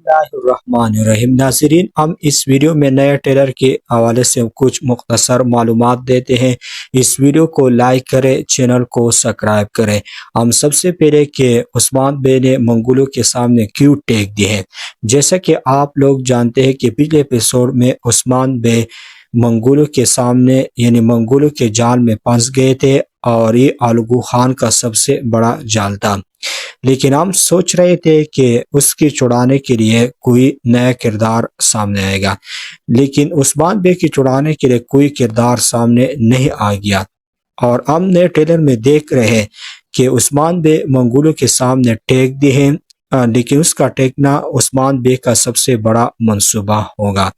اللہ الرحمن الرحیم۔ ناظرین، ہم اس ویڈیو میں نئے ٹریلر کے حوالے سے کچھ مختصر معلومات دیتے ہیں۔ اس ویڈیو کو لائک کریں، چینل کو سبسکرائب کریں۔ ہم سب سے پہلے کہ عثمان بے نے منگولوں کے سامنے کیوں ٹیک دی ہے۔ جیسا کہ آپ لوگ جانتے ہیں کہ پچھلے ایپیسوڈ میں عثمان بے منگولوں کے سامنے یعنی منگولوں کے جال میں پھنس گئے تھے اور یہ الغو خان کا سب سے بڑا جال تھا، لیکن ہم سوچ رہے تھے کہ اس کی چھڑانے کے لیے کوئی نیا کردار سامنے آئے گا، لیکن عثمان بے کی چھڑانے کے لیے کوئی کردار سامنے نہیں آ گیا اور ہم نئے ٹریلر میں دیکھ رہے ہیں کہ عثمان بے منگولوں کے سامنے ٹیک دی ہے، لیکن اس کا ٹیکنا عثمان بے کا سب سے بڑا منصوبہ ہوگا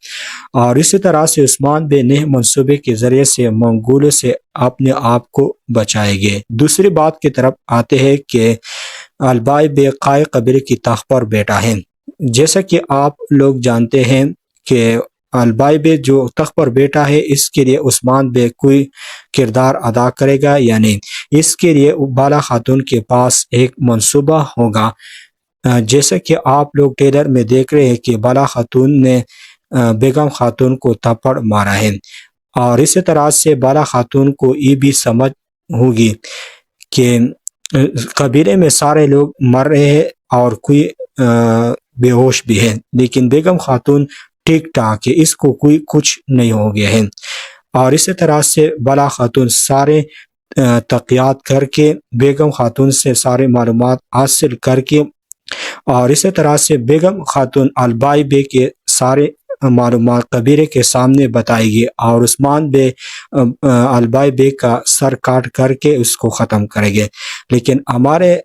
اور اسی طرح سے عثمان بے نئے منصوبے کے ذریعے سے منگولوں سے اپنے آپ کو بچائے گے۔ دوسری بات کی طرف آتے ہیں کہ البائی بے قائق قبیلے کی تخت پر بیٹھا ہے۔ جیسا کہ آپ لوگ جانتے ہیں کہ البائی بے جو تخت پر بیٹھا ہے، اس کے لیے عثمان بے کوئی کردار ادا کرے گا یا نہیں، اس کے لیے بالا خاتون کے پاس ایک منصوبہ ہوگا۔ جیسا کہ آپ لوگ ٹریلر میں دیکھ رہے ہیں کہ بالا خاتون نے بیگم خاتون کو تھپڑ مارا ہے اور اسی طرح سے بالا خاتون کو یہ بھی سمجھ ہوگی کہ قبیلے میں سارے لوگ مر رہے ہیں اور کوئی بے ہوش بھی ہے، لیکن بیگم خاتون ٹھیک ٹھاک ہے، اس کو کوئی کچھ نہیں ہو گیا ہے اور اسی طرح سے بالا خاتون سارے تحقیقات کر کے بیگم خاتون سے سارے معلومات حاصل کر کے اور اسی طرح سے بیگم خاتون البائی بے کے سارے معلومات قبیلے کے سامنے بتائے گی اور عثمان بے البائی بے کا سر کاٹ کر کے اس کو ختم کرے گے۔ لیکن ہمارے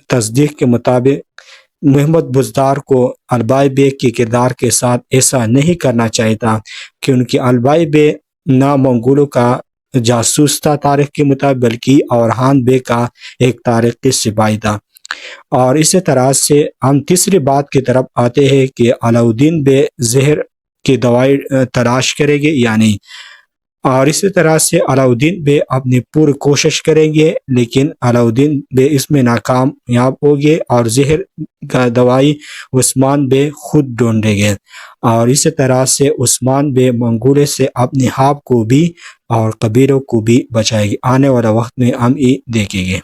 تصدیق کے مطابق محمد بزدار کو البائی بے کے کردار کے ساتھ ایسا نہیں کرنا چاہیے تھا، کیونکہ البائی بے نہ منگولوں کا جاسوس تھا تاریخ کے مطابق، بلکہ اورحان بے کا ایک تاریخی سپاہی تھا۔ اور اسی طرح سے ہم تیسری بات کی طرف آتے ہیں کہ علاؤدین بے زہر کی دوائی تلاش کریں گے یا نہیں، اور اسی طرح سے علاؤدین بے اپنی پوری کوشش کریں گے، لیکن علاؤدین بے اس میں ناکامیاب ہو گئے اور زہر کا دوائی عثمان بے خود ڈھونڈیں گے اور اسی طرح سے عثمان بے منگولے سے اپنے آپ کو بھی اور قبیلوں کو بھی بچائے گی۔ آنے والا وقت میں ہم یہ دیکھیں گے۔